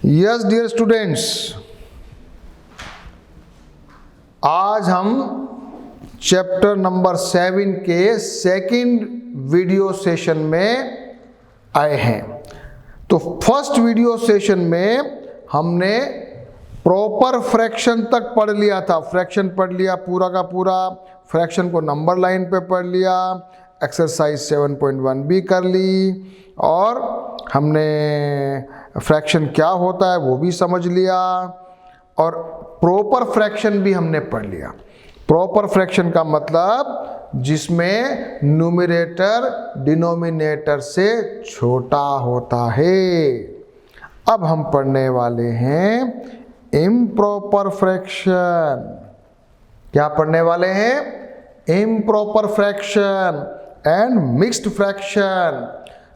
Yes dear students, आज हम chapter number 7 के सेकंड वीडियो सेशन में आए हैं। तो फर्स्ट वीडियो सेशन में हमने प्रॉपर फ्रैक्शन तक पढ़ लिया था। फ्रैक्शन पढ़ लिया पूरा का पूरा, फ्रैक्शन को नंबर लाइन पे पढ़ लिया, एक्सरसाइज 7.1 भी कर ली और हमने फ्रैक्शन क्या होता है वो भी समझ लिया और प्रॉपर फ्रैक्शन भी हमने पढ़ लिया। प्रॉपर फ्रैक्शन का मतलब जिसमें न्यूमरेटर डिनोमिनेटर से छोटा होता है। अब हम पढ़ने वाले हैं इम्प्रॉपर फ्रैक्शन। क्या पढ़ने वाले हैं? Improper fraction and mixed fraction.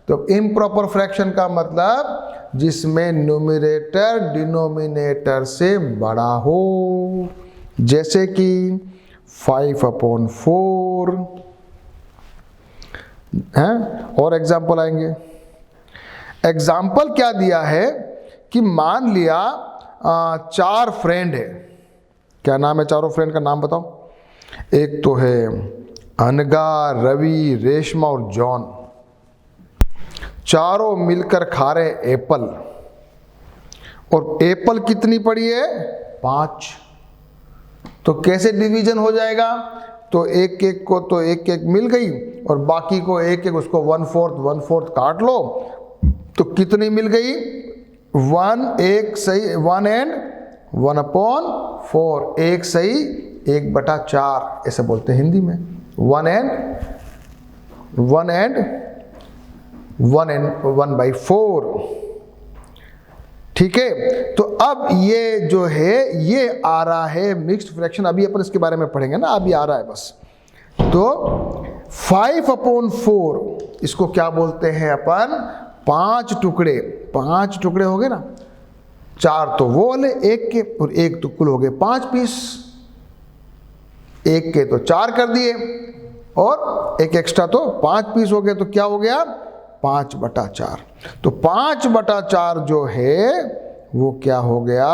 तो इम्प्रॉपर फ्रैक्शन का मतलब जिसमें न्यूमरेटर डिनोमिनेटर से बड़ा हो, जैसे कि 5/4 है। और एग्जाम्पल आएंगे। एग्जाम्पल क्या दिया है कि मान लिया 4 फ्रेंड है। क्या नाम है चारों फ्रेंड का नाम बताओ? एक तो है अनगा, रवि, रेशमा और जॉन। चारों मिलकर खा रहे एप्पल और एप्पल कितनी पड़ी है? 5। तो कैसे डिवीजन हो जाएगा? तो एक एक को तो एक एक मिल गई और बाकी को एक एक, उसको 1/4 काट लो तो कितनी मिल गई? 1 एक सही, 1 एंड 1/4, एक सही 1/4 ऐसे बोलते हैं हिंदी में। 1 एंड 1/4। ठीक है। तो अब ये जो है ये आ रहा है मिक्स्ड फ्रैक्शन। अभी अपन इसके बारे में पढ़ेंगे ना, अभी आ रहा है बस। तो 5/4 इसको क्या बोलते हैं अपन? 5 टुकड़े। 5 टुकड़े हो गए ना, 4 तो वो वाले एक के और एक तो कुल हो गए 5 पीस। एक के तो 4 कर दिए और एक एक्स्ट्रा तो 5 पीस हो गए। तो क्या हो गया? 5/4। तो 5/4 जो है वो क्या हो गया?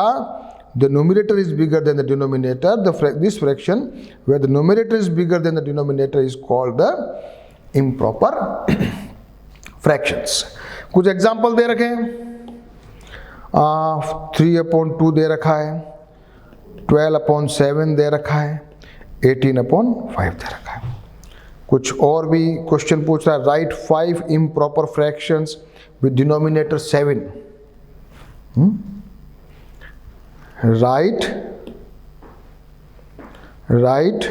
The numerator is bigger than the denominator. This fraction where the numerator is bigger than the denominator is called the improper fractions. कुछ एग्जांपल दे रखे हैं। 3/2 दे रखा है, 12/7 दे रखा है, 18/5 दे रखा है। कुछ और भी क्वेश्चन पूछ रहा है। Right 5 improper fractions with denominator 7। Right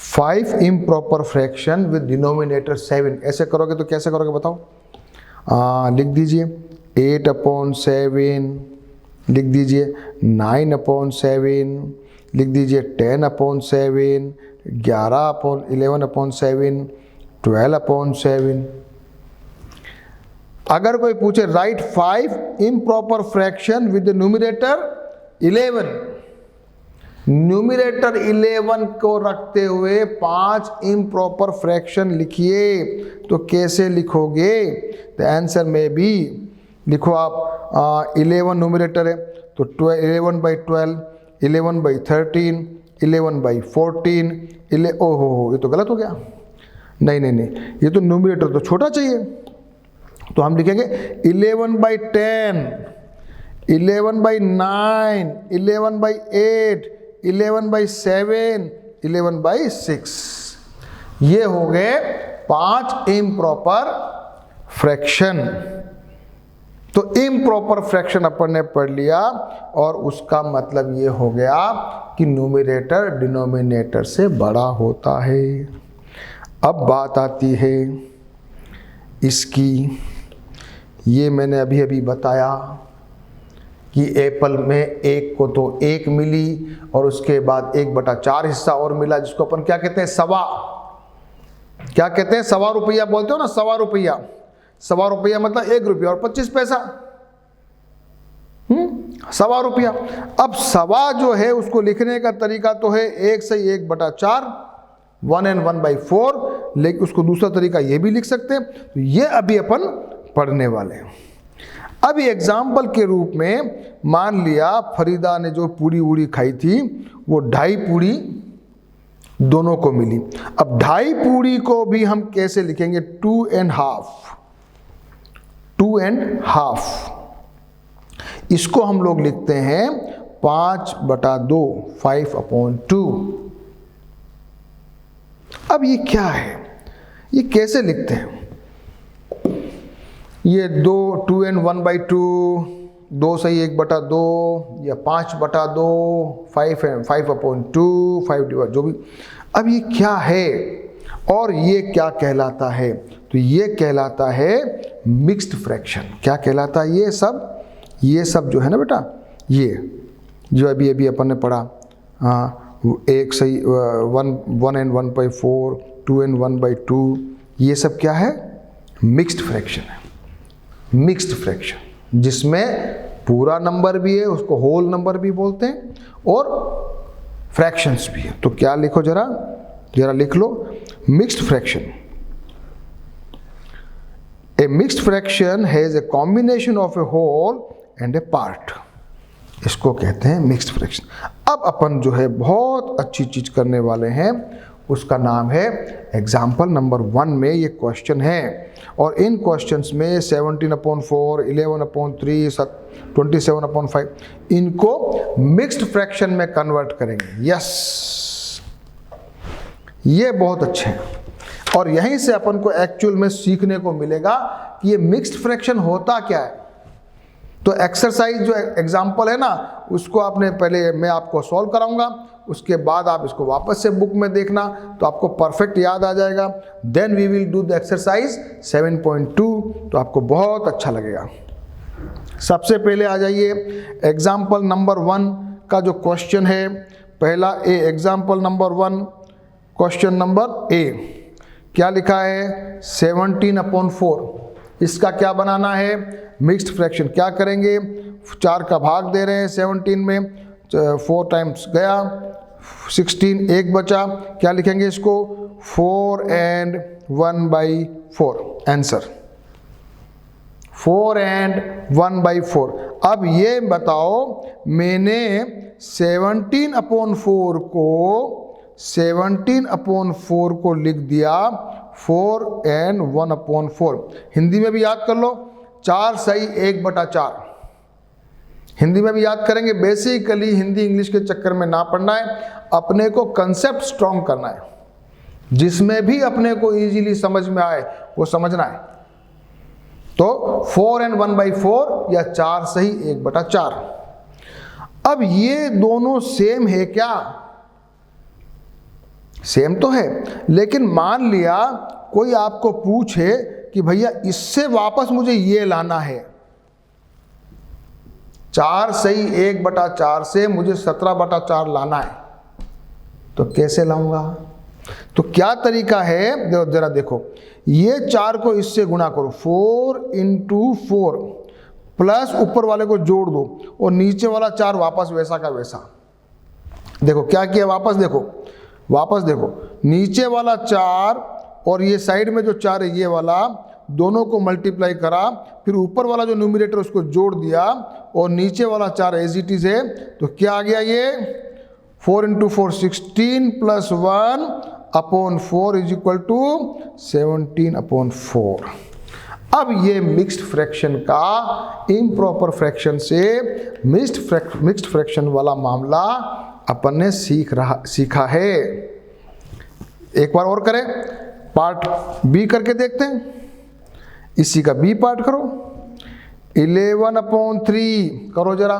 5 improper fraction with denominator 7। ऐसे करोगे तो कैसे करोगे बताओ? लिख दीजिए 8/7, लिख दीजिए 9/7, लिख दीजिए 10/7, 11/7, 12/7। अगर कोई पूछे right 5 improper fraction with the numerator 11, numerator 11 को रखते हुए 5 इम्प्रॉपर फ्रैक्शन लिखिए, तो कैसे लिखोगे? द आंसर में भी लिखो आप 11 न्यूमरेटर है तो 11/12, 11/13, 11/14। ओहो, ये तो गलत हो गया। नहीं, ये तो न्यूमरेटर तो छोटा चाहिए। तो हम लिखेंगे 11/10, 11/9, 11/8, 11/7, 11/6। ये हो गए 5 इम्प्रॉपर फ्रैक्शन। तो इम्प्रॉपर फ्रैक्शन अपन ने पढ़ लिया और उसका मतलब ये हो गया कि न्यूमरेटर डिनोमिनेटर से बड़ा होता है। अब बात आती है इसकी। ये मैंने अभी अभी बताया कि एप्पल में एक को तो 1 मिली और उसके बाद 1/4 हिस्सा और मिला, जिसको अपन क्या कहते हैं? सवा। क्या कहते हैं? सवा रुपया बोलते हो ना, सवा रुपया। सवा रुपया मतलब 1 रुपया और 25 पैसा। सवा रुपया। अब सवा जो है उसको लिखने का तरीका तो है 1 से 1/4, 1 एंड 1/4, लेकिन उसको दूसरा तरीका ये भी लिख सकते हैं। तो ये अभी अपन पढ़ने वाले हैं। अब एग्जाम्पल के रूप में मान लिया फरीदा ने जो पूरी उड़ी खाई थी वो 2.5 पूरी दोनों को मिली। अब 2.5 पूरी को भी हम कैसे लिखेंगे? 2.5 इसको हम लोग लिखते हैं 5/2 5/2। अब ये क्या है, ये कैसे लिखते हैं? ये 2n 1/2 2 सही 1/2 या 5/2 5/2 5 जो भी। अब ये क्या है और ये क्या कहलाता है? तो ये कहलाता है मिक्स्ड फ्रैक्शन। क्या कहलाता है ये सब जो है ना बेटा, ये जो अभी अपन ने पढ़ा, हाँ, एक सही 1n 1/4 2n 1/2, ये सब क्या है? मिक्स्ड फ्रैक्शन है। मिक्स्ड फ्रैक्शन जिसमें पूरा नंबर भी है, उसको होल नंबर भी बोलते हैं, और फ्रैक्शंस भी है। तो क्या लिखो, जरा लिख लो, mixed fraction. A mixed fraction has a combination of a whole and a part. इसको कहते हैं मिक्स्ड फ्रैक्शन। अब अपन जो है बहुत अच्छी चीज करने वाले हैं, उसका नाम है एग्जाम्पल नंबर 1 में ये क्वेश्चन है। और इन क्वेश्चंस में 17/4 11/3 27/5 इनको मिक्स्ड फ्रैक्शन में कन्वर्ट करेंगे। यस, ये बहुत अच्छे हैं। और यहीं से अपन को एक्चुअल में सीखने को मिलेगा कि ये मिक्स्ड फ्रैक्शन होता क्या है। तो एक्सरसाइज जो एग्जाम्पल है ना, उसको आपने पहले मैं आपको सॉल्व कराऊंगा, उसके बाद आप इसको वापस से बुक में देखना तो आपको परफेक्ट याद आ जाएगा। Then we will do the exercise 7.2, तो आपको बहुत अच्छा लगेगा। सबसे पहले आ जाइए एग्जाम्पल नंबर 1 का जो क्वेश्चन है, पहला A, example number 1 question number A, क्या लिखा है? 17/4। इसका क्या बनाना है? Mixed fraction. क्या करेंगे? 4 का भाग दे रहे हैं 17 में, 4 टाइम्स गया, 16 एक बचा। क्या लिखेंगे इसको? 4n 1/4। Answer 4n 1/4। अब ये बताओ, मैंने 17/4 को लिख दिया 4n 1/4। हिंदी में भी याद कर लो, 4 सही 1/4। हिंदी में भी याद करेंगे। बेसिकली हिंदी इंग्लिश के चक्कर में ना पड़ना है, अपने को कंसेप्ट स्ट्रॉन्ग करना है, जिसमें भी अपने को इजीली समझ में आए वो समझना है। तो 4n 1/4 या 4 सही 1/4। अब ये दोनों सेम है क्या? सेम तो है, लेकिन मान लिया कोई आपको पूछे कि भैया इससे वापस मुझे ये लाना है, 4 सही 1/4 से मुझे 17/4 लाना है, तो कैसे लाऊंगा? तो क्या तरीका है? जरा देखो, ये 4 को इससे गुणा करो, 4 × 4 प्लस ऊपर वाले को जोड़ दो और नीचे वाला 4 वापस वैसा का वैसा। देखो क्या किया, वापस देखो, नीचे वाला 4 और ये साइड में जो 4 है ये वाला, दोनों को मल्टीप्लाई करा, फिर ऊपर वाला जो न्यूमरेटर उसको जोड़ दिया और नीचे वाला 4 एज इट इज है। तो क्या आ गया ये? 4 × 4 16 + 1/4 = 17/4। अब ये मिक्स्ड फ्रैक्शन का इम्प्रॉपर फ्रैक्शन से मिक्स्ड फ्रैक्शन वाला मामला अपन ने सीखा है। एक बार और करें, पार्ट बी करके देखते हैं। इसी का बी पार्ट करो, 11/3 करो जरा।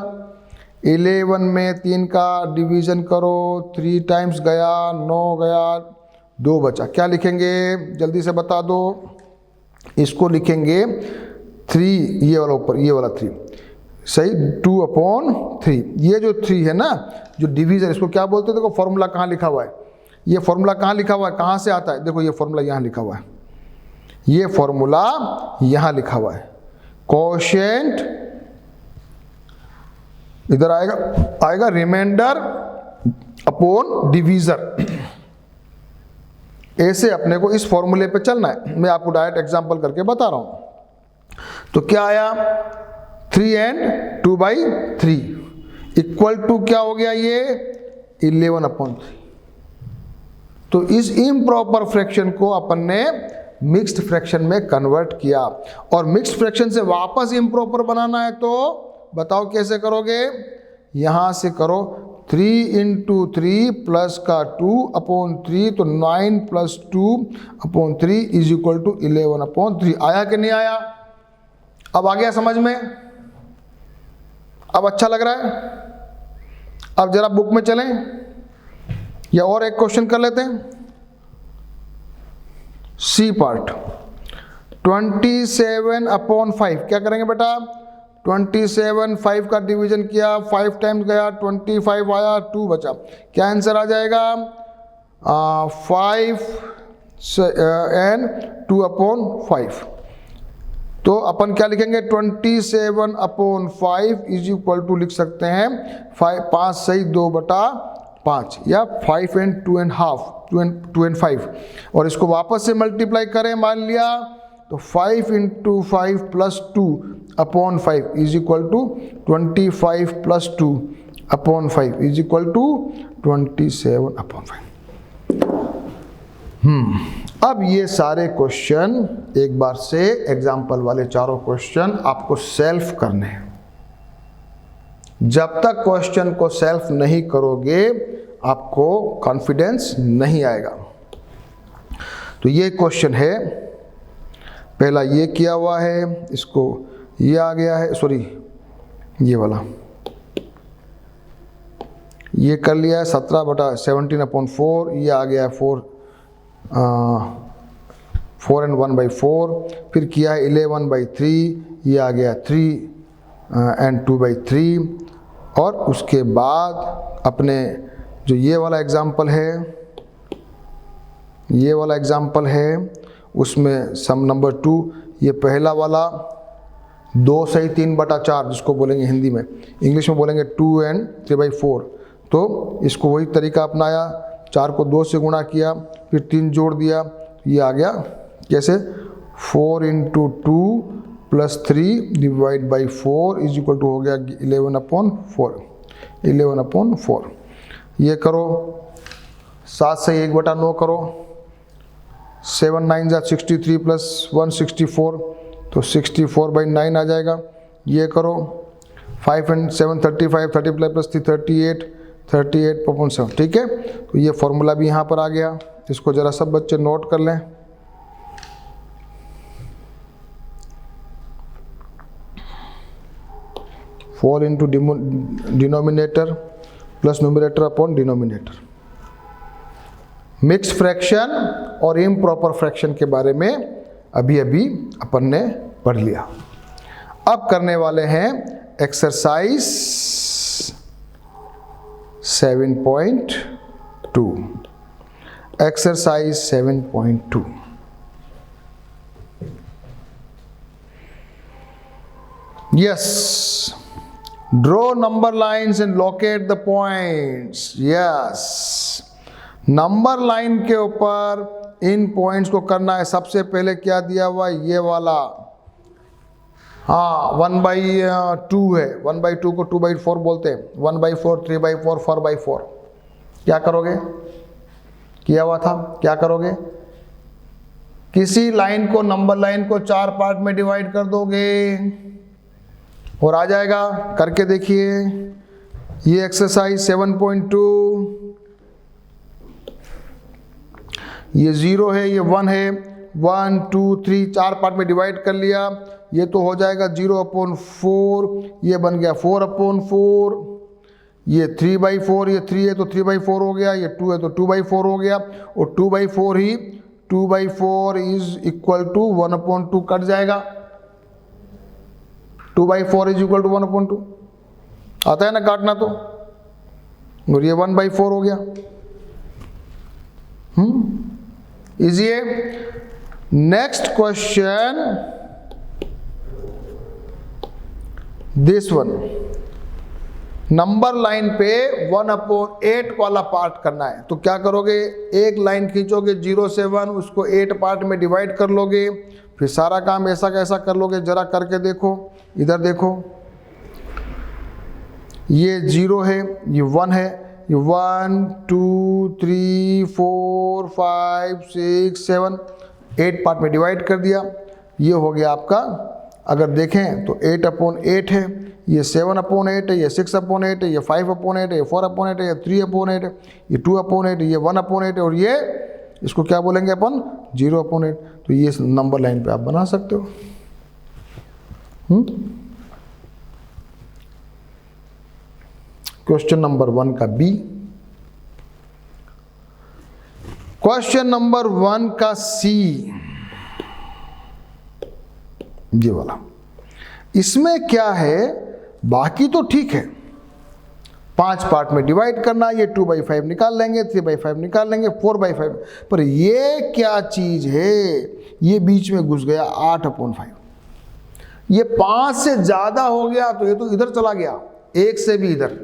11 में 3 का डिवीजन करो, 3 टाइम्स गया, 9 गया, 2 बचा। क्या लिखेंगे? जल्दी से बता दो। इसको लिखेंगे 3, ये वाला ऊपर, ये वाला 3 सही, 2/3। ये जो 3 है ना, जो डिवीजन, इसको क्या बोलते हैं? देखो फॉर्मूला कहाँ लिखा हुआ है, ये फॉर्मूला कहाँ लिखा हुआ है, कहाँ से आता है? देखो ये फॉर्मूला यहाँ लिखा हुआ है, ये फॉर्मूला यहाँ लिखा हुआ है। कोशेंट इधर आएगा रिमाइंडर अपॉन डिवीजर। ऐसे अपने को इस फॉर्मूले पे चलना है। मैं आपको डायरेक्ट एग्जांपल करके बता रहा हूं। तो क्या आया? 3 एंड 2/3 इक्वल टू क्या हो गया ये 11/3। तो इस इम्प्रॉपर फ्रैक्शन को अपन ने मिक्स्ड फ्रैक्शन में कन्वर्ट किया, और मिक्स्ड फ्रैक्शन से वापस इम्प्रॉपर बनाना है तो बताओ कैसे करोगे। यहां से करो 3 × 3 प्लस का 2/3, तो 9 + 2/3 = 11/3। आया कि नहीं आया? अब आ गया समझ में? अब अच्छा लग रहा है? अब जरा बुक में चलें या और एक क्वेश्चन कर लेते हैं। सी पार्ट 27/5 क्या करेंगे बेटा? 27 5 का डिवीजन किया, 5 टाइम्स गया, 25 आया, 2 बचा। क्या आंसर आ जाएगा? 5 and 2/5। तो अपन क्या लिखेंगे? 27/5 = लिख सकते हैं 5 सही 2/5 या 5 and 2.5 2 and 5। और इसको वापस से मल्टीप्लाई करें, मान लिया तो 5 × 5 + 2/5 = 25 + 2/5 = 27/5। अब ये सारे क्वेश्चन एक बार से एग्जाम्पल वाले चारों क्वेश्चन आपको सेल्फ करने हैं। जब तक क्वेश्चन को सेल्फ नहीं करोगे आपको कॉन्फिडेंस नहीं आएगा। तो ये क्वेश्चन है, पहला ये किया हुआ है, इसको ये आ गया है, सॉरी ये वाला ये कर लिया है 17/17/4, ये आ गया है 4 and 1/4। फिर किया है 11/3, ये आ गया 3 and 2/3। और उसके बाद अपने जो ये वाला एग्जाम्पल है, उसमें सम नंबर 2, ये पहला वाला 2 सही 3/4 जिसको बोलेंगे हिंदी में, इंग्लिश में बोलेंगे 2 and 3/4। तो इसको वही तरीका अपनाया, 4 को 2 से गुणा किया, फिर 3 जोड़ दिया, ये आ गया कैसे 4 × 2 + 3 / 4 = हो गया 11/4। ये करो 7 से 1/9 करो, 7 9 = 63 + 1 64, तो 64/9 आ जाएगा। ये करो 5 and 7 35, 30 + 3 38, 38/7। ठीक है, तो ये फॉर्मूला भी यहाँ पर आ गया। इसको जरा सब बच्चे नोट कर लें। Four into denominator plus numerator upon denominator. Mix fraction और इम्प्रॉपर फ्रैक्शन के बारे में अभी अपन ने पढ़ लिया। अब करने वाले हैं exercise 7.2। Exercise 7.2। Yes, draw number lines and locate the points. Yes, number line के ऊपर इन पॉइंट्स को करना है। सबसे पहले क्या दिया हुआ, ये वाला, हाँ 1/2 है, 1/2 को 2/4 बोलते हैं, 1/4 3/4 4/4। क्या करोगे, किया हुआ था, क्या करोगे, किसी लाइन को, नंबर लाइन को 4 पार्ट में डिवाइड कर दोगे और आ जाएगा। करके देखिए, ये एक्सरसाइज 7.2, ये 0 है, ये 1 है, 1 2 3 4 पार्ट में डिवाइड कर लिया। ये तो हो जाएगा 0/4, ये बन गया 4/4, ये 3/4, ये 3 है तो 3/4 हो गया, ये 2 है तो 2/4 हो गया, और 2/4 ही 2/4 इज इक्वल टू 1/2 कट जाएगा। 2/4 इज इक्वल टू 1/2 आता है ना काटना, तो और ये 1/4 हो गया। इजी है। Next question, this one, number line पे 1/8 वाला पार्ट करना है। तो क्या करोगे, एक लाइन खींचोगे 0 से 1, उसको 8 पार्ट में डिवाइड कर लोगे, फिर सारा काम ऐसा कैसा कर लोगे, जरा करके देखो। इधर देखो, ये 0 है, ये 1 है, ये 1 2 3 4 5 6 7 8 पार्ट में डिवाइड कर दिया। ये हो गया आपका, अगर देखें तो 8/8 है, ये 7/8 है, ये 6/8 है, ये 5/8 है, ये 4/8 है, ये 3/8 है, ये 2/8 है, ये 1/8 है, और ये इसको क्या बोलेंगे अपन 0/8। तो ये नंबर लाइन पे आप बना सकते हो। क्वेश्चन नंबर 1 का बी। क्वेश्चन नंबर 1 का सी, ये वाला। इसमें क्या है, बाकी तो ठीक है, 5 पार्ट में डिवाइड करना, ये 2/5 निकाल लेंगे, 3/5 निकाल लेंगे, 4/5। पर ये क्या चीज है, ये बीच में घुस गया 8/5। ये 5 से ज्यादा हो गया तो ये तो इधर चला गया, 1 से भी इधर,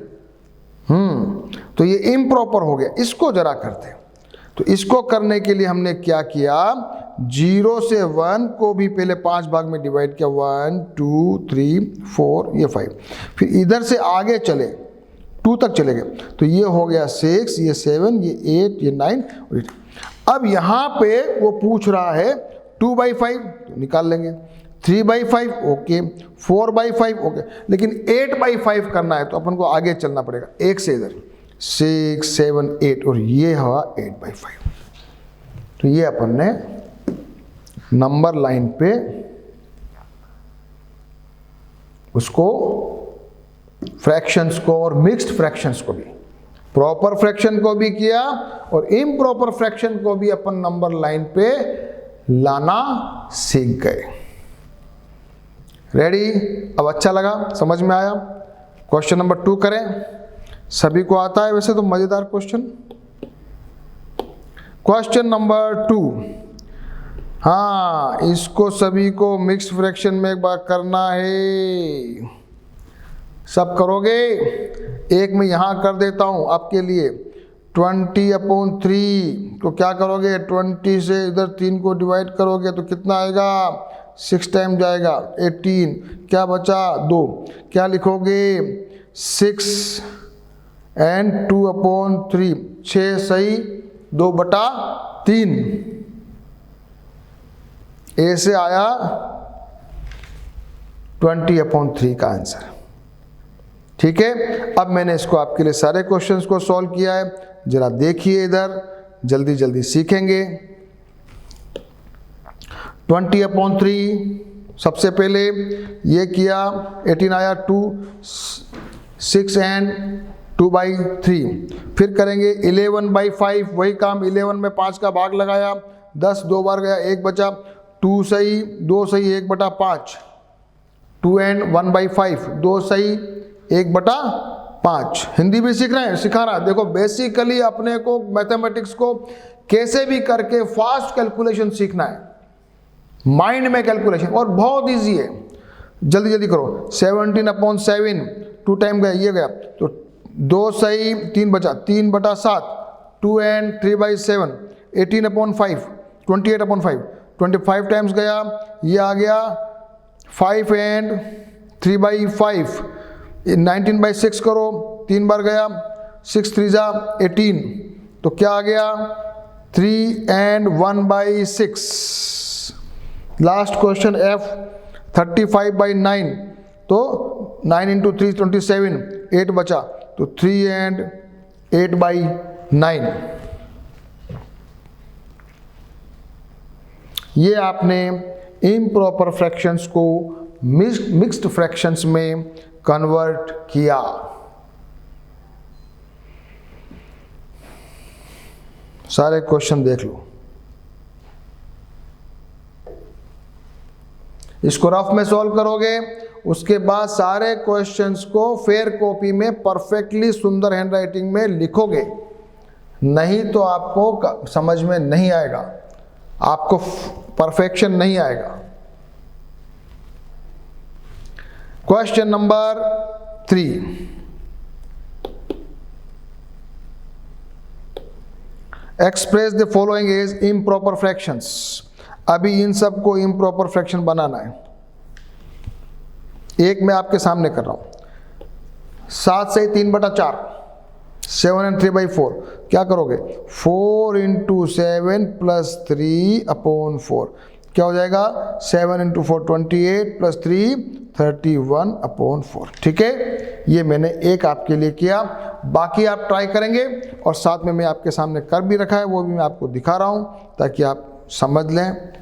तो ये इम्प्रॉपर हो गया। इसको जरा करते हैं। तो इसको करने के लिए हमने क्या किया, 0 से 1 को भी पहले 5 भाग में डिवाइड किया, 1 2 3 4, ये 5। फिर इधर से आगे चले, 2 तक चले गए, तो ये हो गया 6, ये 7, ये 8, ये 9 और 8। अब यहाँ पे वो पूछ रहा है 2/5, तो निकाल लेंगे, 3/5 ओके, 4/5 ओके, लेकिन 8/5 करना है तो अपन को आगे चलना पड़ेगा, 1 से इधर 6 7 8, और ये हुआ 8/5। तो ये अपन ने नंबर लाइन पे उसको फ्रैक्शंस को और मिक्स्ड फ्रैक्शंस को भी, प्रॉपर फ्रैक्शन को भी किया और इम्प्रॉपर फ्रैक्शन को भी अपन नंबर लाइन पे लाना सीख गए। रेडी? अब अच्छा लगा, समझ में आया? क्वेश्चन नंबर 2 करें। सभी को आता है वैसे तो, मजेदार क्वेश्चन। क्वेश्चन नंबर 2, हाँ इसको सभी को मिक्स फ्रैक्शन में एक बार करना है। सब करोगे? एक मैं यहाँ कर देता हूँ आपके लिए, 20/3 को क्या करोगे, 20 से इधर 3 को डिवाइड करोगे तो कितना आएगा, 6 टाइम जाएगा, 18, क्या बचा 2, क्या लिखोगे 6 एंड 2/3, 6 सही 2/3। ए से आया 20/3 का आंसर। ठीक है, अब मैंने इसको आपके लिए सारे क्वेश्चंस को सॉल्व किया है, जरा देखिए इधर, जल्दी जल्दी सीखेंगे। 20/3 सबसे पहले ये किया, 18 आया, 2 6 एंड 2/3। फिर करेंगे 11/5, वही काम, 11 में 5 का भाग लगाया, 10 2 बार गया, 1 बचा, 2 सही 2 सही 1/5, 2 एंड 1/5, 2 सही 1/5। हिंदी भी सीख रहे हैं, सिखा रहा है। देखो बेसिकली अपने को मैथमेटिक्स को कैसे भी करके फास्ट कैलकुलेशन सीखना है, माइंड में कैलकुलेशन, और बहुत इजी है, जल्दी जल्दी करो। 17/7, 2 टाइम गया, ये गया, तो 2 सही 3 बचा, 3/7, 2 एंड 3/7, 18/5, 28/5, 25 टाइम्स गया, ये आ गया 5 एंड 3/5, 19/6 करो, 3 बार गया, 6 3 जा 18, तो क्या आ गया 3 एंड 1/6। लास्ट क्वेश्चन F, 35/9, तो 9 इंटू 3 27, 8 बचा, तो 3 एंड 8/9। ये आपने इम्प्रॉपर फ्रैक्शंस को मिक्स्ड फ्रैक्शंस में कन्वर्ट किया। सारे क्वेश्चन देख लो, इसको रफ में सॉल्व करोगे, उसके बाद सारे क्वेश्चंस को फेयर कॉपी में परफेक्टली सुंदर हैंडराइटिंग में लिखोगे, नहीं तो आपको समझ में नहीं आएगा, आपको परफेक्शन नहीं आएगा। Question number 3, express the following as improper fractions. अभी इन सब को इम्प्रॉपर फ्रैक्शन बनाना है। एक मैं आपके सामने कर रहा हूं, 7 से 3/4, 7 and 3/4, क्या करोगे 4 into 7 + 3/4, क्या हो जाएगा 7 into 4 28 + 3 31/4। ठीक है, ये मैंने एक आपके लिए किया, बाकी आप ट्राई करेंगे और साथ में मैं आपके सामने कर भी रखा है, वो भी मैं आपको दिखा रहा हूँ ताकि आप समझ लें।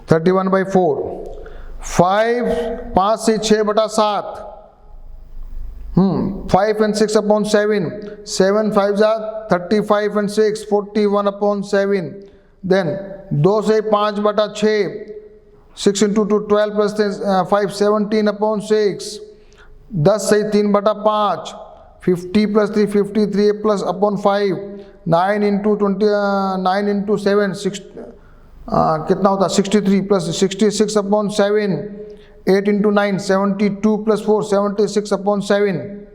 31/4, 5 से 6/7, 5 and 6/7, 7 5 35 and 6 41/7, then 2 से 5/6, 6 into 2 12 + 5 17/6, 10 से 3/5, 50 + 3 53 +/5, 9 into 20 9 into 7 कितना होता है 63 + 66/7, 8 into 9 72 + 4 76/7।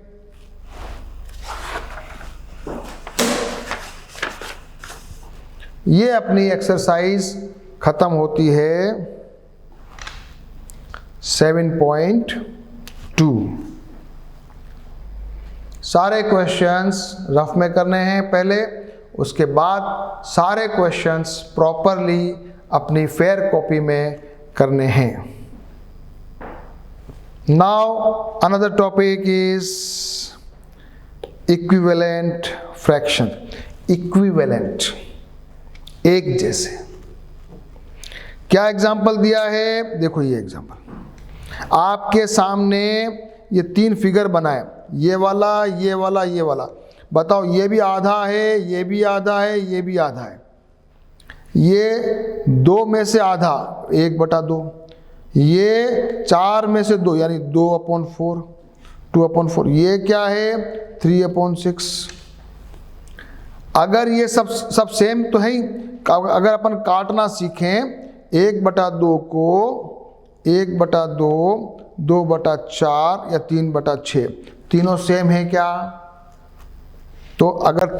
ये अपनी एक्सरसाइज खत्म होती है 7.2। सारे क्वेश्चंस रफ में करने हैं पहले, उसके बाद सारे क्वेश्चंस प्रॉपरली अपनी फेयर कॉपी में करने हैं। Now another topic is equivalent fraction. Equivalent, एक जैसे। क्या एग्जाम्पल दिया है, देखो ये एग्जाम्पल आपके सामने, ये 3 फिगर बनाए, ये वाला ये वाला ये वाला, बताओ ये भी आधा है, ये भी आधा है, ये भी आधा है। ये 2 में से आधा 1/2, ये 4 में से 2 यानी 2/4, 2/4, ये क्या है 3/6। अगर ये सब सेम तो है ही, अगर अपन काटना सीखें 1/2 को 1/2, 2/4 या 3/6, तीनों सेम है क्या? तो अगर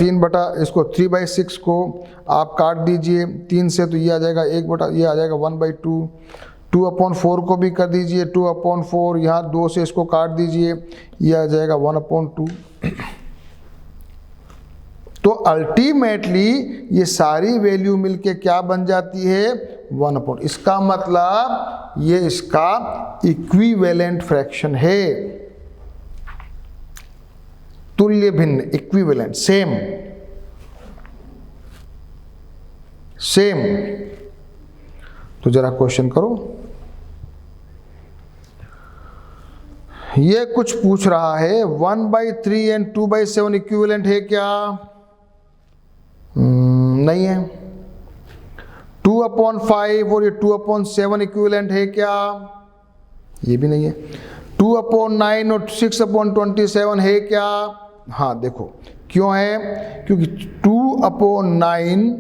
इसको 3/6 को आप काट दीजिए 3 से, तो ये आ जाएगा ये आ जाएगा 1/2। 2/4 को भी कर दीजिए 2/4, यहाँ 2 से इसको काट दीजिए, ये आ जाएगा 1/2। तो अल्टीमेटली ये सारी वैल्यू मिलके क्या बन जाती है 1/। इसका मतलब ये इसका इक्विवेलेंट फ्रैक्शन है, तुल्य भिन्न, इक्विवेलेंट, सेम। तो जरा क्वेश्चन करो। ये कुछ पूछ रहा है 1/3 एंड 2/7 इक्विवेलेंट है क्या? नहीं है। 2/5 और ये 2/7 इक्विवेलेंट है क्या? ये भी नहीं है। 2/9 और 6/27 है क्या? हाँ देखो क्यों है, क्योंकि 2/9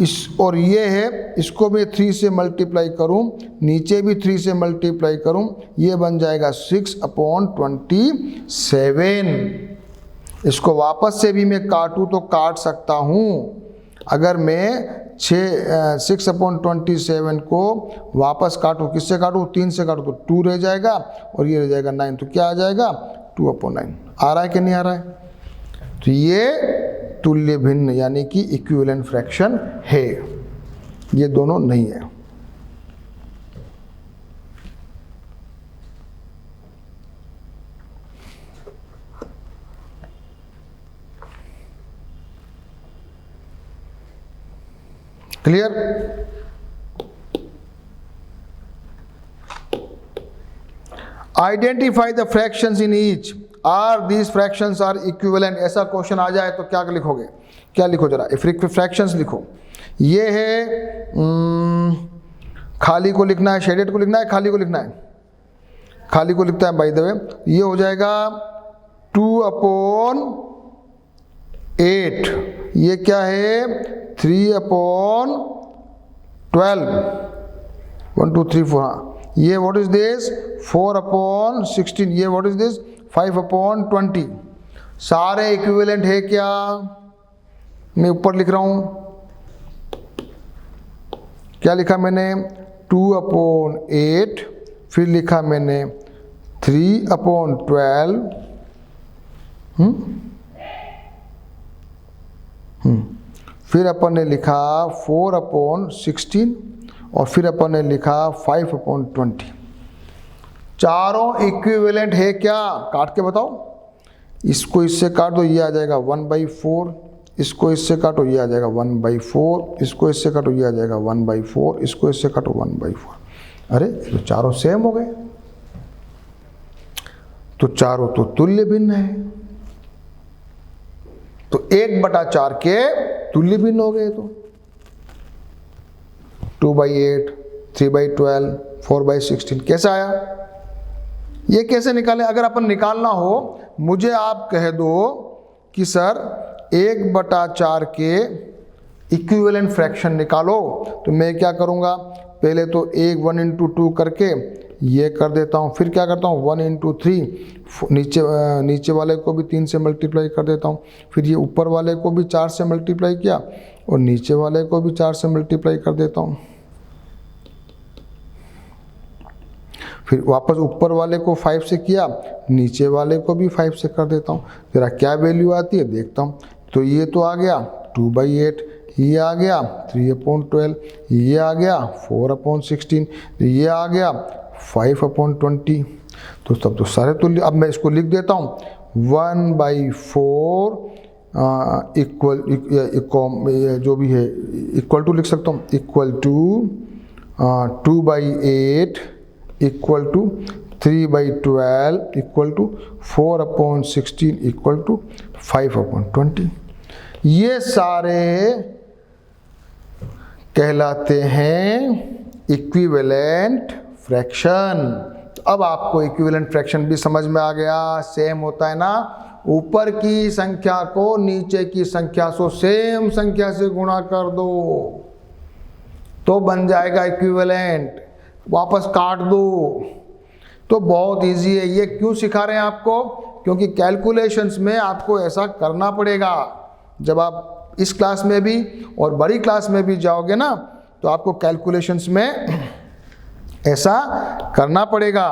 इस और ये है, इसको मैं 3 से मल्टीप्लाई करूं, नीचे भी 3 से मल्टीप्लाई करूं, ये बन जाएगा 6/27। इसको वापस से भी मैं काटूं तो काट सकता हूं। अगर मैं 6/27 को वापस काटूं, किससे काटूं 3 से काटूं, तो 2 रह जाएगा और ये रह जाएगा 9, तो क्या आ जाएगा 2/9। आ रहा है कि नहीं आ रहा है? तो ये तुल्य भिन्न यानी कि इक्विवेलेंट फ्रैक्शन है, ये दोनों नहीं है। Clear? Identify the fractions in each, are these fractions are equivalent. ऐसा क्वेश्चन आ जाए तो क्या लिखोगे? क्या लिखो जरा, फ्रैक्शंस लिखो। ये है खाली को लिखना है, शेडेड को लिखना है, खाली को लिखना है? खाली को लिखता है बाय द वे। ये हो जाएगा 2/8, ये क्या है 3/12, 1 2 3 4, हाँ ये व्हाट इज दिस 4/16, ये व्हाट इज दिस 5/20। सारे इक्विवेलेंट है क्या? मैं ऊपर लिख रहा हूं, क्या लिखा मैंने 2/8, फिर लिखा मैंने 3/12, फिर अपन ने लिखा 4/16 और फिर अपन ने लिखा 5/20। चारों इक्विवेलेंट है क्या? काट के बताओ। इसको इससे काट दो, ये आ जाएगा 1/4, इसको इससे काटो, ये आ जाएगा 1/4, इसको इससे काटो, ये आ जाएगा 1/4, इसको इससे काटो 1/4। अरे तो चारों सेम हो गए, तो चारों तो तुल्य भिन्न है, तो 1/4 के तुल्य भिन्न हो गए। तो 2/8, 3/12, 4/16 कैसा आया? ये कैसे निकालें? अगर अपन निकालना हो, मुझे आप कह दो कि सर 1/4 के इक्विवेलेंट फ्रैक्शन निकालो, तो मैं क्या करूंगा? पहले तो 1 into 2 करके ये कर देता हूँ, फिर क्या करता हूँ 1 into 3, नीचे वाले को भी 3 से मल्टीप्लाई कर देता हूँ, फिर ये ऊपर वाले को भी 4 से मल्टीप्लाई किया और नीचे वाले को भी 4 से मल्टीप्लाई कर देता हूँ, फिर वापस ऊपर वाले को 5 से किया, नीचे वाले को भी 5 से कर देता हूँ। तेरा क्या वैल्यू आती है देखता हूँ। तो ये तो आ गया 2/8, ये आ गया 3/12, ये आ गया 4/16, ये आ गया 5/20। तो तब तो सारे तुल्य। अब मैं इसको लिख देता हूँ 1/4 इक्वल, जो भी है इक्वल टू लिख सकता हूँ, equal to 2/8 equal to 3/12 equal to 4/16 equal to 5/20। ये सारे कहलाते हैं इक्विवेलेंट फ्रैक्शन। अब आपको इक्विवेलेंट फ्रैक्शन भी समझ में आ गया। सेम होता है ना, ऊपर की संख्या को नीचे की संख्या से सेम संख्या से गुणा कर दो तो बन जाएगा इक्विवेलेंट, वापस काट दो। तो बहुत इजी है। ये क्यों सिखा रहे हैं आपको? क्योंकि कैलकुलेशंस में आपको ऐसा करना पड़ेगा। जब आप इस क्लास में भी और बड़ी क्लास में भी जाओगे ना, तो आपको कैलकुलेशंस में ऐसा करना पड़ेगा।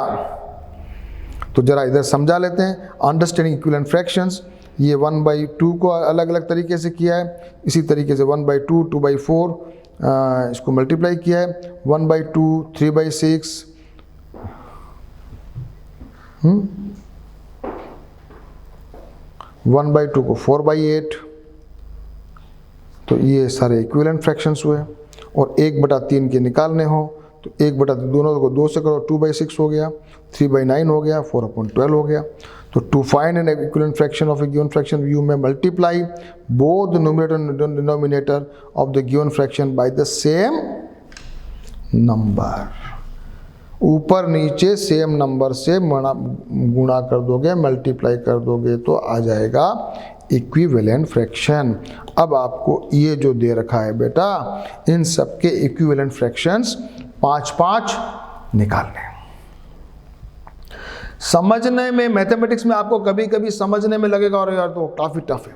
तो जरा इधर समझा लेते हैं। अंडरस्टैंडिंग इक्विवेलेंट फ्रैक्शंस, ये 1/2 को अलग अलग तरीके से किया है, इसी तरीके से 1/2, 2/4 इसको मल्टीप्लाई किया है, 1/2, 3/6, 1/2 को 4/8। तो ये सारे इक्विवेलेंट फ्रैक्शंस हुए। और 1/3 के निकालने हो तो 1/3 दोनों को 2 से करो, 2/6 हो गया, 3/9 हो गया, 4/12 हो गया। तो to find an equivalent fraction of a given fraction, you may multiply both the numerator and denominator of the given fraction by the same number. ऊपर नीचे सेम नंबर से गुणा कर दोगे, मल्टीप्लाई कर दोगे तो आ जाएगा इक्विवेलेंट फ्रैक्शन। अब आपको ये जो दे रखा है बेटा, इन सब के इक्विवेलेंट फ्रैक्शंस 5-5 निकालने। समझने में, मैथमेटिक्स में आपको कभी कभी समझने में लगेगा और यार तो काफ़ी टफ है,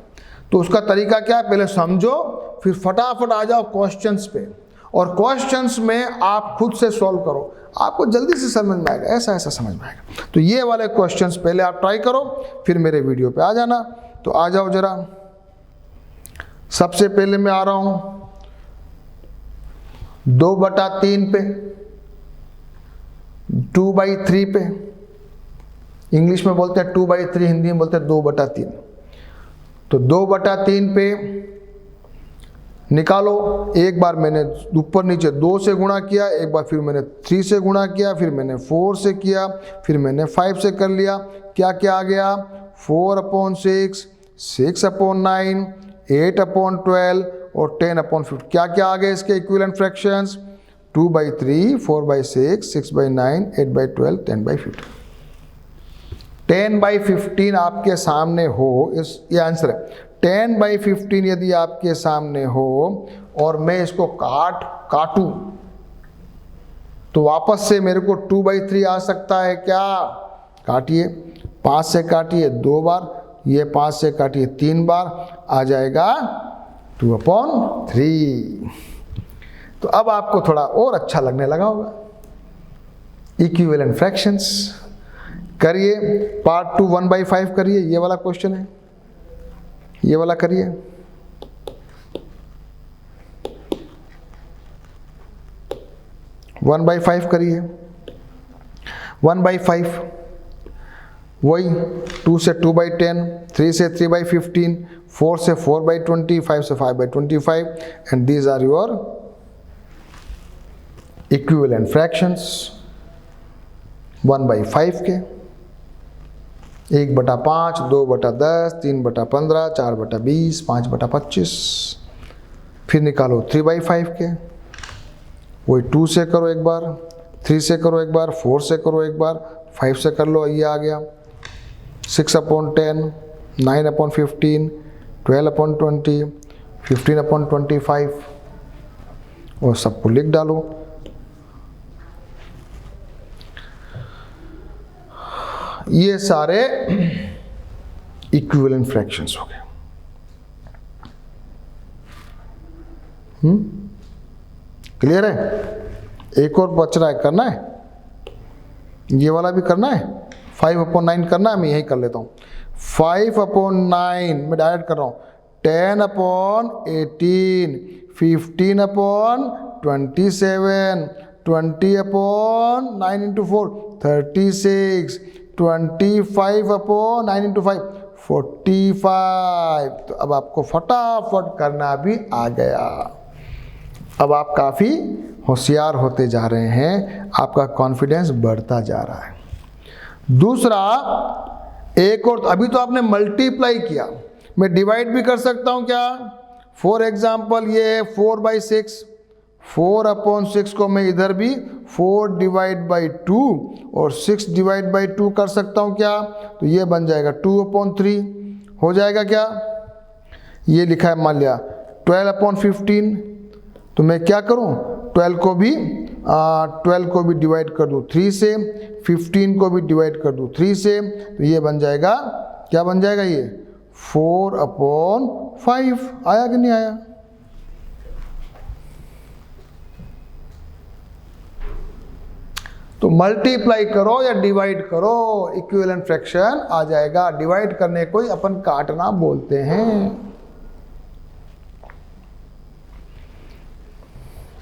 तो उसका तरीका क्या है? पहले समझो, फिर फटाफट आ जाओ क्वेश्चंस पे, और क्वेश्चंस में आप खुद से सॉल्व करो, आपको जल्दी से समझ में आएगा, ऐसा ऐसा समझ में आएगा। तो ये वाले क्वेश्चंस पहले आप ट्राई करो, फिर मेरे वीडियो पे आ जाना। तो आ जाओ जरा। सबसे पहले मैं आ रहा हूं 2/3 पे, 2/3 पे, इंग्लिश में बोलते हैं 2/3, हिंदी में बोलते हैं 2/3। तो 2/3 पे निकालो। एक बार मैंने ऊपर नीचे 2 से गुणा किया, एक बार फिर मैंने 3 से गुणा किया, फिर मैंने 4 से किया, फिर मैंने 5 से कर लिया। क्या क्या आ गया? 4/6, 6/9, 8/12 और 10/50। क्या क्या आ गए इसके इक्विवेलेंट फ्रैक्शंस? 2/3, 4/6, 6/9, 8/12, 10/50। 10/15 आपके सामने हो, ये आंसर है। 10/15 यदि आपके सामने हो और मैं इसको काटूं तो वापस से मेरे को 2/3 आ सकता है क्या? काटिए, 5 से काटिए 2 बार, ये 5 से काटिए 3 बार, आ जाएगा 2/3। तो अब आपको थोड़ा और अच्छा लगने लगा होगा। इक्विवेलेंट फ्रैक्शंस करिए। पार्ट 2 1/5 करिए, ये वाला क्वेश्चन है, ये वाला करिए। वन बाई 5 करिए। 1/5 वही 2 से 2/10, 3 से 3/15, 4 से 4/20, 5 से 5/25 and these are your equivalent fractions 1/5 के। 1/5, 2/10, 3/15, 4/20, 5/25। फिर निकालो 3/5 के, वही 2 से करो एक बार, 3 से करो एक बार, 4 से करो एक बार, 5 से कर लो, ये आ गया 6/10, 9/15, 12/20, 15/25 और सबको लिख डालो। ये सारे इक्विवेलेंट फ्रैक्शंस हो गए। क्लियर है? एक और बच रहा है, करना है, ये वाला भी करना है। 5/9 करना है, मैं यही कर लेता हूँ। 5/9 मैं डायरेक्ट कर रहा हूँ। 10/18, 15/27, 20/9 into 4, 36, 25/9 into 5, 45। तो अब आपको फटाफट करना भी आ गया। अब आप काफ़ी होशियार होते जा रहे हैं, आपका कॉन्फिडेंस बढ़ता जा रहा है। दूसरा, एक और, अभी तो आपने मल्टीप्लाई किया, मैं डिवाइड भी कर सकता हूं क्या? फॉर एग्जाम्पल ये 4/6, 4/6 को मैं इधर भी 4/2 और 6/2 कर सकता हूं क्या? तो ये बन जाएगा 2/3 हो जाएगा क्या? ये लिखा है मान लिया 12/15, तो मैं क्या करूं? 12 को भी डिवाइड कर दूं 3 से, 15 को भी डिवाइड कर दूं 3 से, तो ये बन जाएगा, क्या बन जाएगा ये? 4/5। आया कि नहीं आया? तो मल्टीप्लाई करो या डिवाइड करो, इक्विवेलेंट फ्रैक्शन आ जाएगा। डिवाइड करने को ही अपन काटना बोलते हैं।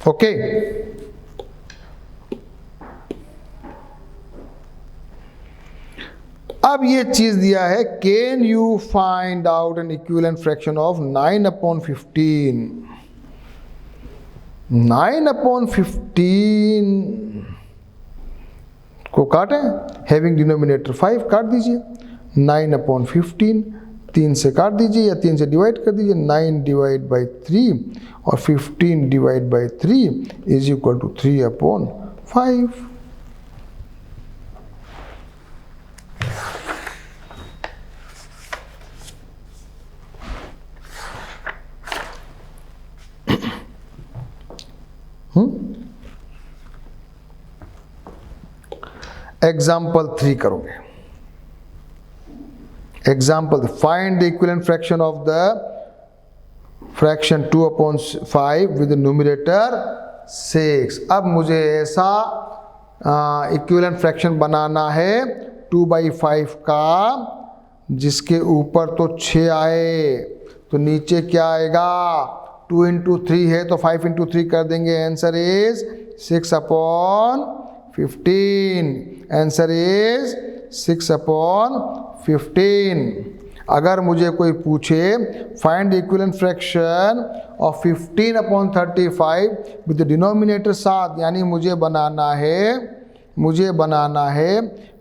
ओके, अब ये चीज दिया है, can you find out an equivalent fraction of 9/15। 9/15 को काटें, हैविंग डिनोमिनेटर 5 काट दीजिए। 9/15 3 से काट दीजिए या 3 से डिवाइड कर दीजिए। 9/3 और 15/3 इज इक्वल टू 3/5। एग्जाम्पल 3 करोगे। Example, find the equivalent fraction of the fraction 2/5 with numerator 6। अब मुझे ऐसा इक्विवेलेंट फ्रैक्शन बनाना है 2/5 का जिसके ऊपर तो 6 आए, तो नीचे क्या आएगा? 2 into 3 है तो 5 into 3 कर देंगे। Answer is 6/15। Answer is 6/15। अगर मुझे कोई पूछे find the equivalent fraction of 15/35 with the denominator 7, यानी मुझे बनाना है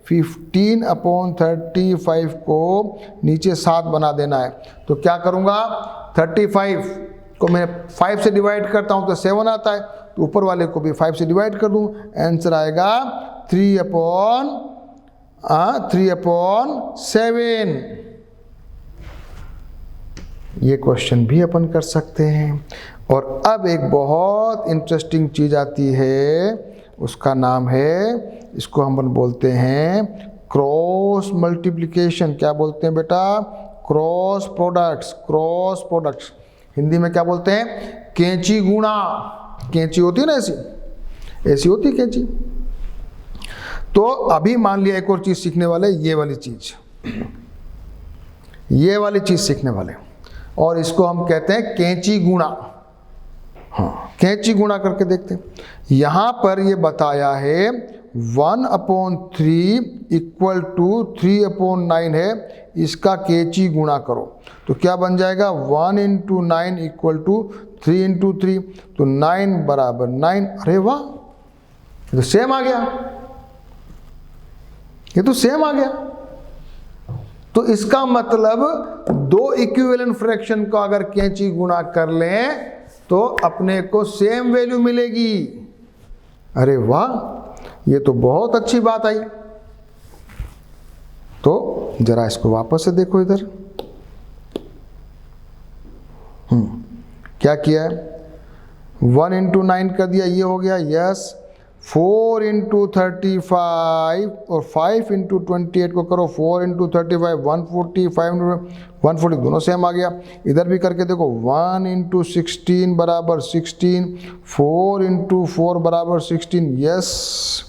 15/35 को नीचे 7 बना देना है। तो क्या करूँगा? 35 को मैं 5 से डिवाइड करता हूँ तो 7 आता है, तो ऊपर वाले को भी 5 से डिवाइड कर दूँ। आंसर आएगा 3/7। ये क्वेश्चन भी अपन कर सकते हैं। और अब एक बहुत इंटरेस्टिंग चीज़ आती है, उसका नाम है, इसको हम बोलते हैं क्रॉस मल्टीप्लिकेशन। क्या बोलते हैं बेटा? Cross products. Cross products Hindi में क्या बोलते हैं? कैंची गुणा। कैंची होती है ना ऐसी, ऐसी होती है कैंची। तो अभी मान लिया एक और चीज सीखने वाले, ये वाली चीज, ये वाली चीज सीखने वाले, और इसको हम कहते हैं कैंची गुणा। हाँ, कैंची गुणा करके देखते हैं। यहां पर ये बताया है 1/3 इक्वल टू 3/9 है, इसका कैंची गुणा करो तो क्या बन जाएगा? 1 × 9 इक्वल टू 3 × 3, तो 9 बराबर 9। अरे वाह, ये तो सेम आ गया, ये तो सेम आ गया। तो इसका मतलब दो इक्विवेलेंट फ्रैक्शन को अगर कैंची गुणा कर लें तो अपने को सेम वैल्यू मिलेगी। अरे वाह, ये तो बहुत अच्छी बात आई। तो जरा इसको वापस से देखो इधर। क्या किया है? 1 × 9 कर दिया, ये हो गया यस। 4 × 35 और 5 × 28 को करो, 4 × 35 140, 5 × 140 दोनों सेम आ गया। इधर भी करके देखो, 1 × 16 बराबर 16, 4 × 4 बराबर 16, यस।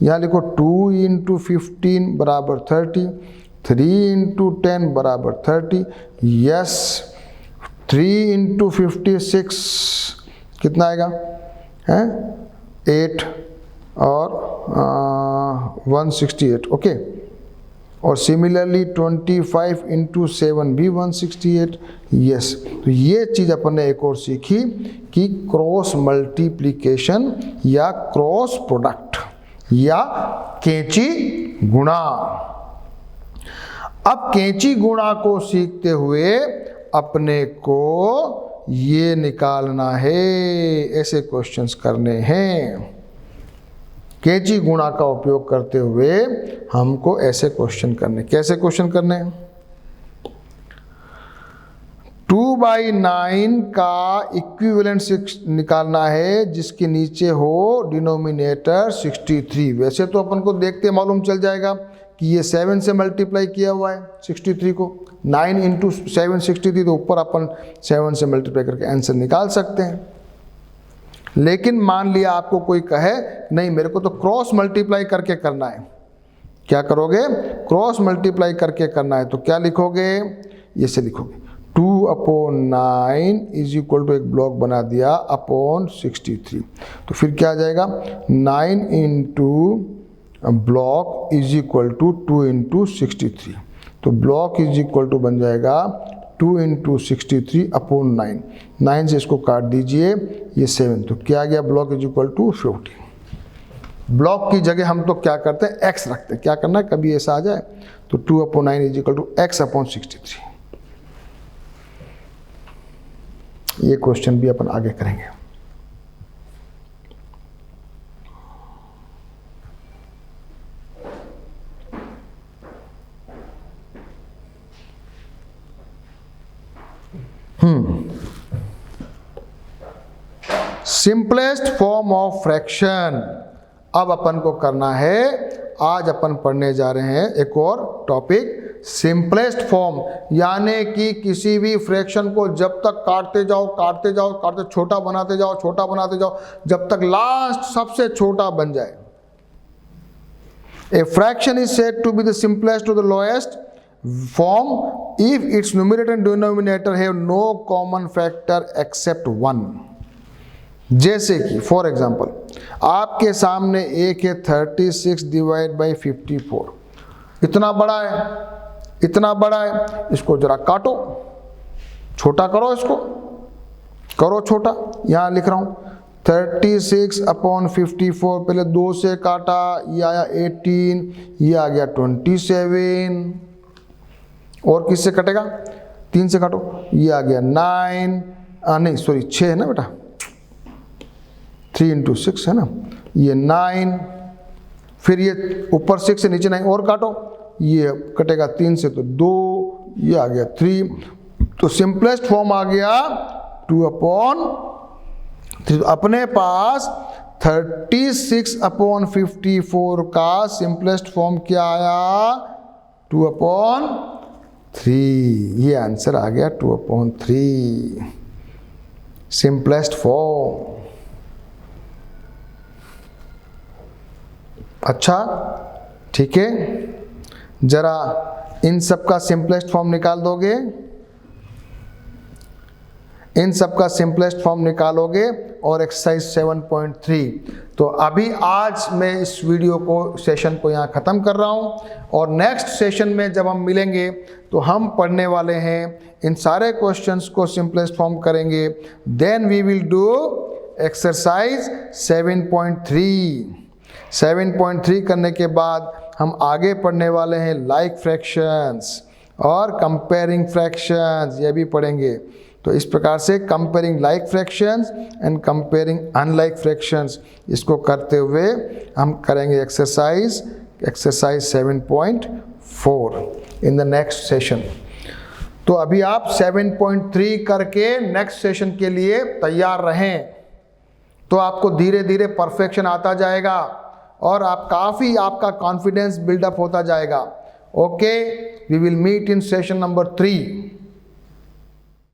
यहाँ लिखो 2 × 15 बराबर 30, 3 × 10 बराबर 30, यस। 3 × 56 कितना आएगा? है 8 और 168, ओके। और सिमिलरली 25 × 7 भी 168, यस। तो ये चीज़ अपन ने एक और सीखी कि क्रॉस मल्टीप्लिकेशन या क्रॉस प्रोडक्ट या कैंची गुणा। अब कैंची गुणा को सीखते हुए अपने को ये निकालना है, ऐसे क्वेश्चंस करने हैं। कैंची गुणा का उपयोग करते हुए हमको ऐसे क्वेश्चन करने। कैसे क्वेश्चन करने? 2/9 का इक्विवेलेंट निकालना है जिसके नीचे हो डिनोमिनेटर 63। वैसे तो अपन को देखते मालूम चल जाएगा कि ये 7 से मल्टीप्लाई किया हुआ है 63 को। 9 × 7 63, तो ऊपर अपन 7 से मल्टीप्लाई करके आंसर निकाल सकते हैं। लेकिन मान लिया आपको कोई कहे नहीं मेरे को तो क्रॉस मल्टीप्लाई करके करना है। क्या करोगे? क्रॉस मल्टीप्लाई करके करना है। तो क्या लिखोगे? ये से लिखोगे 2/9 इज इक्वल टू, एक ब्लॉक बना दिया, अपॉन 63। तो फिर क्या आ जाएगा? 9 × ब्लॉक इज इक्वल टू 2 × 63। तो ब्लॉक इज इक्वल टू बन जाएगा 2 × 63 अपॉन 9। 9 से इसको काट दीजिए, ये 7। तो क्या आ गया? Block is equal to 15। Block की जगह हम तो क्या करते हैं? x रखते हैं। क्या करना है? कभी ऐसा आ जाए तो 2/9 इज इक्वल टू x/63। ये क्वेश्चन भी अपन आगे करेंगे। सिंपलेस्ट फॉर्म ऑफ फ्रैक्शन अब अपन को करना है। आज अपन पढ़ने जा रहे हैं एक और टॉपिक, सिंपलेस्ट फॉर्म, यानी कि किसी भी फ्रैक्शन को जब तक काटते जाओ, छोटा बनाते जाओ जब तक लास्ट सबसे छोटा बन जाए। A fraction is said to be the simplest और the lowest form if its numerator and denominator have no common factor except 1। जैसे कि फॉर एग्जाम्पल आपके सामने एक है 36 / 54। इतना बड़ा है, इसको जरा काटो, छोटा करो, इसको करो छोटा। यहां लिख रहा हूं 36/54, पहले 2 से काटा, ये आया 18, ये आ गया 27। और किससे कटेगा? 3 से काटो, ये आ गया 9, नहीं सॉरी 6 है ना बेटा, 3 × 6 है ना, ये 9। फिर ये ऊपर 6 से नीचे 9 और काटो, ये कटेगा 3 से तो 2, ये आ गया 3। तो सिंपलेस्ट फॉर्म आ गया 2/3। अपने पास 36/54 का सिंपलेस्ट फॉर्म क्या आया? 2/3। ये आंसर आ गया 2/3 सिंपलेस्ट फॉर्म। अच्छा ठीक है, जरा इन सब का सिंपलेस्ट फॉर्म निकाल दोगे, इन सब का सिंपलेस्ट फॉर्म निकालोगे और एक्सरसाइज 7.3। तो अभी आज मैं इस वीडियो को सेशन को यहाँ ख़त्म कर रहा हूँ और नेक्स्ट सेशन में जब हम मिलेंगे तो हम पढ़ने वाले हैं इन सारे क्वेश्चंस को सिंपलेस्ट फॉर्म करेंगे। Then we will do exercise 7.3। 7.3 करने के बाद हम आगे पढ़ने वाले हैं लाइक फ्रैक्शंस और कंपेयरिंग फ्रैक्शंस, ये भी पढ़ेंगे। तो इस प्रकार से comparing like fractions and comparing unlike fractions, इसको करते हुए हम करेंगे exercise 7.4 in the next session. तो अभी आप 7.3 करके नेक्स्ट सेशन के लिए तैयार रहें, तो आपको धीरे धीरे परफेक्शन आता जाएगा और आपका कॉन्फिडेंस बिल्डअप होता जाएगा। Okay, we will meet in session number 3।